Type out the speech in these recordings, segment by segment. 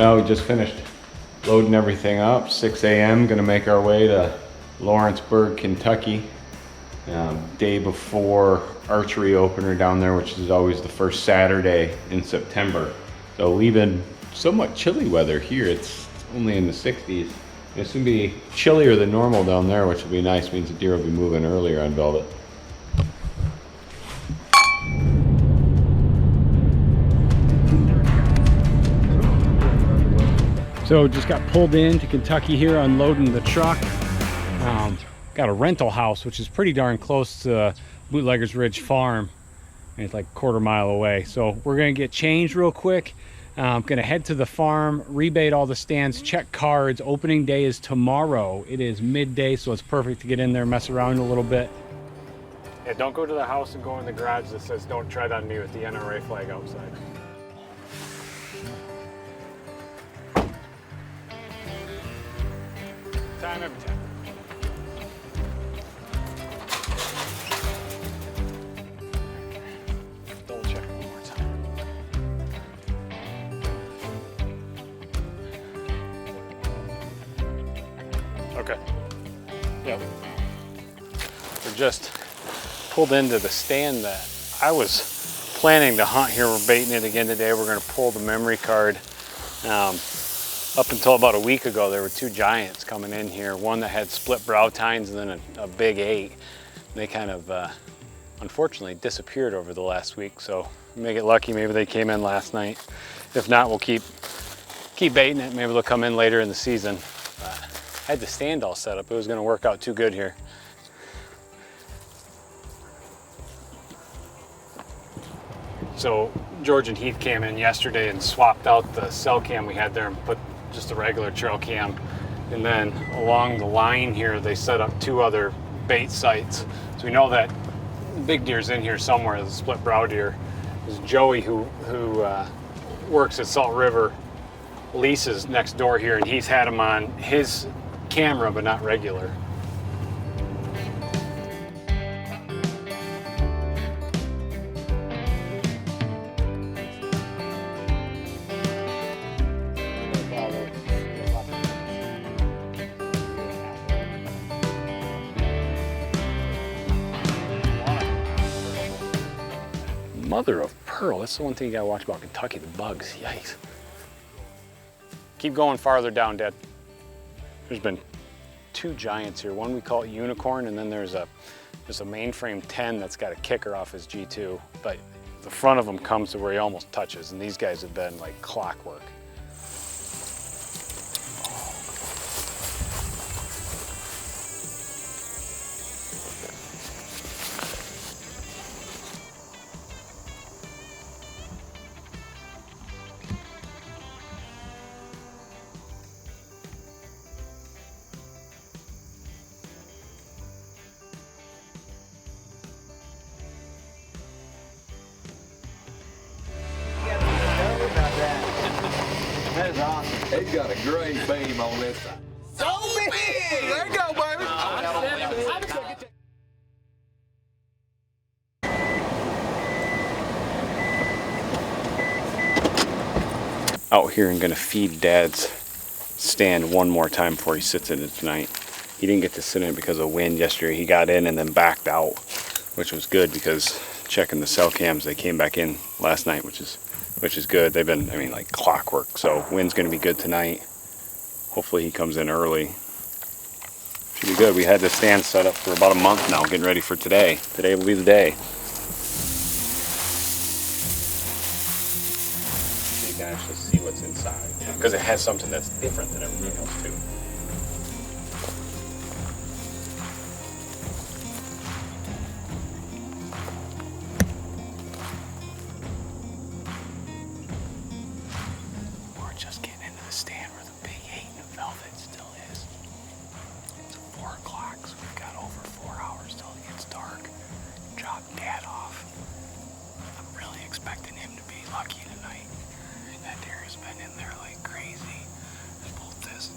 Well, we just finished loading everything up. 6 a.m. Gonna make our way to Lawrenceburg, Kentucky. Day before archery opener down there, which is always the first Saturday in September. So leaving somewhat chilly weather here. It's only in the 60s. It's gonna be chillier than normal down there, which will be nice. Means the deer will be moving earlier on velvet. So just got pulled into Kentucky here, unloading the truck. Got a rental house, which is pretty darn close to Bootleggers Ridge Farm. And it's like a quarter-mile away. So we're gonna get changed real quick. I'm gonna head to the farm, rebait all the stands, check cards. Opening day is tomorrow. It is midday, so it's perfect to get in there, mess around a little bit. Yeah, don't go to the house and go in the garage that says "Don't tread on me" with the NRA flag outside. Time every time. Double check one more time. Okay. Yep. We're just pulled into the stand that I was planning to hunt here. We're baiting it again today. We're going to pull the memory card. Up until about a week ago, there were two giants coming in here. One that had split brow tines and then a big 8. They kind of, unfortunately, disappeared over the last week. So we may get lucky. Maybe they came in last night. If not, we'll keep baiting it. Maybe they'll come in later in the season. I had the stand all set up. It was going to work out too good here. So George and Heath came in yesterday and swapped out the cell cam we had there and put just a regular trail cam. And then along the line here, they set up 2 other bait sites. So we know that big deer's in here somewhere, the split brow deer. There's Joey who works at Salt River, leases next door here, and he's had him on his camera, but not regular. Mother of pearl. That's the one thing you gotta watch about Kentucky, the bugs. Yikes. Keep going farther down, Dad. There's been 2 giants here. One we call it Unicorn, and then there's a mainframe 10 that's got a kicker off his G2. But the front of him comes to where he almost touches, and these guys have been like clockwork. That's awesome. He's got a great beam on this side. So big! There you go, baby. Out here and gonna feed Dad's stand one more time before he sits in it tonight. He didn't get to sit in it because of wind yesterday. He got in and then backed out, which was good because checking the cell cams, they came back in last night, which is good. They've been, I mean, like clockwork. So wind's gonna be good tonight. Hopefully he comes in early. Should be good. We had the stand set up for about a month now, getting ready for today. Today will be the day. So you can actually see what's inside. Because it has something that's different than everything else too. Just getting into the stand where the big 8 in the velvet still is. It's 4 o'clock, so we've got over 4 hours till it gets dark. Drop Dad off. I'm really expecting him to be lucky tonight. That deer has been in there like crazy. There's both this.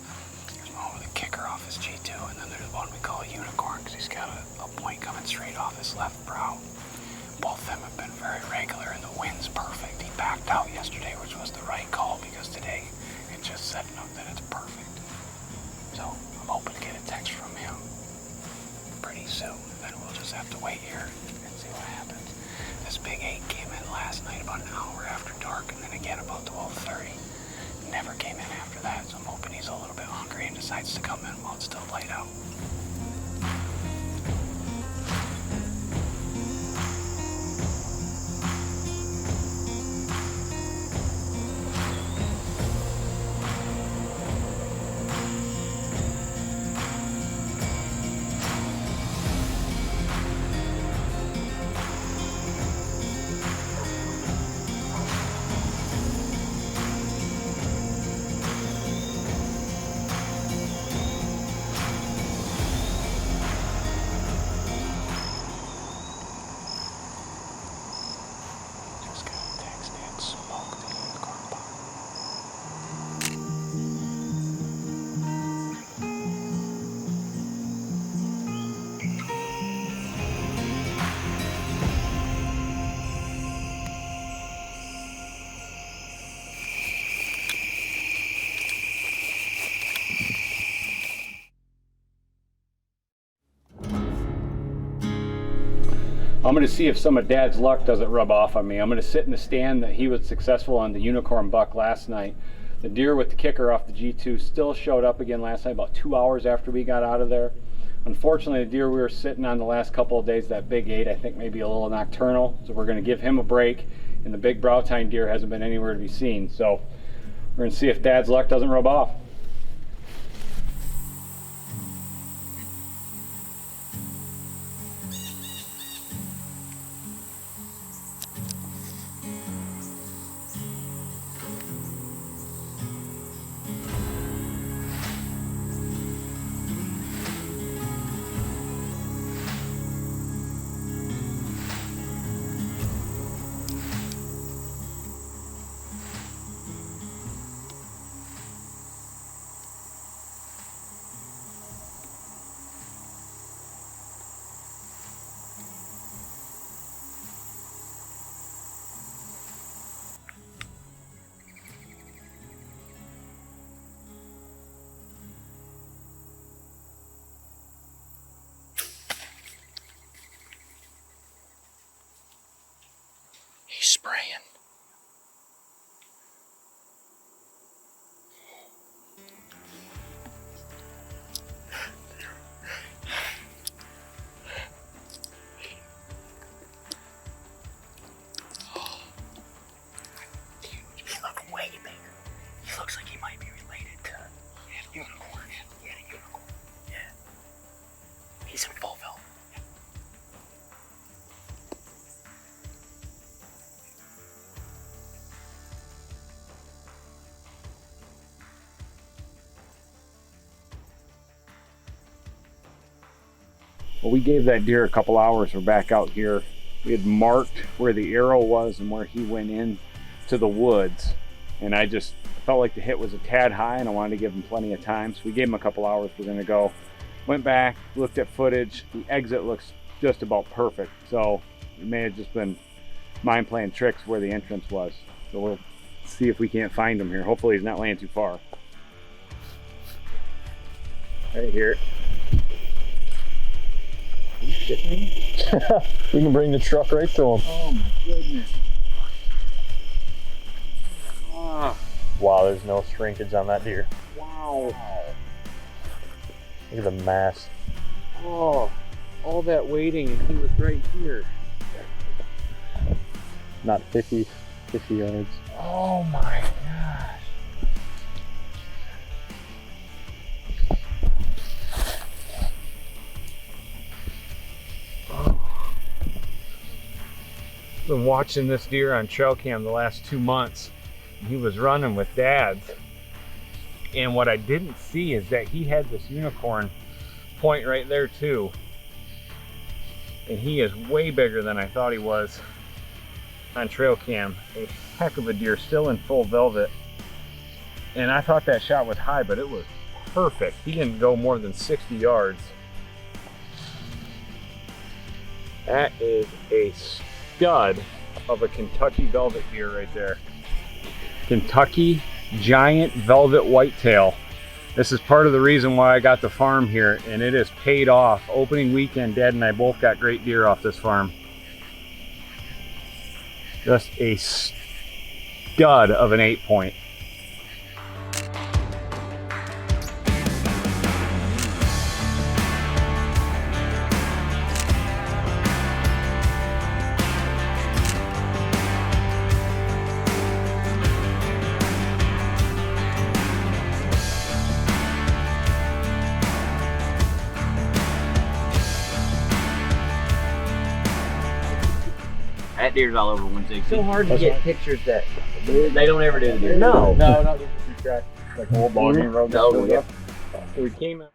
There's one with a kicker off his G2, and then there's one we call a Unicorn because he's got a point coming straight off his left brow. Both of them have been very regular, and the wind's perfect. He backed out yesterday, which was the right call, because today it decides to come in while it's still light out. I'm going to see if some of Dad's luck doesn't rub off on me. I'm going to sit in the stand that he was successful on the unicorn buck last night. The deer with the kicker off the G2 still showed up again last night, about 2 hours after we got out of there. Unfortunately, the deer we were sitting on the last couple of days, that big 8, I think maybe a little nocturnal, so we're going to give him a break. And the big brow tine deer hasn't been anywhere to be seen, so we're going to see if Dad's luck doesn't rub off. He's spraying. He looked way bigger. He looks like he might be related to a unicorn. Yeah, a unicorn. Yeah. He's in full velvet. Well, we gave that deer a couple hours. We're back out here. We had marked where the arrow was and where he went in to the woods. And I just felt like the hit was a tad high and I wanted to give him plenty of time. So we gave him a couple hours. We're gonna go. Went back, looked at footage. The exit looks just about perfect. So it may have just been mind playing tricks where the entrance was. So we'll see if we can't find him here. Hopefully he's not laying too far. Right here. We can bring the truck right to him. Oh my goodness. Oh, Wow, there's no shrinkage on that deer. wow. Look at the mass. Oh, all that waiting and he was right here. Not 50 yards. Oh my gosh. Been watching this deer on trail cam the last 2 months. He was running with Dad's, and what I didn't see is that he had this unicorn point right there too, and he is way bigger than I thought he was on trail cam. A heck of a deer, still in full velvet, and I thought that shot was high, but it was perfect. He didn't go more than 60 yards. That is a stud of a Kentucky velvet deer right there. Kentucky giant velvet whitetail. This is part of the reason why I got the farm here, and it has paid off. Opening weekend, Dad and I both got great deer off this farm. Just a stud of an 8-point. that deer's all over 160. So hard to That's get right. pictures that they don't ever do the deer. No. No, no, just track like old logging road. No, yeah. So we came out.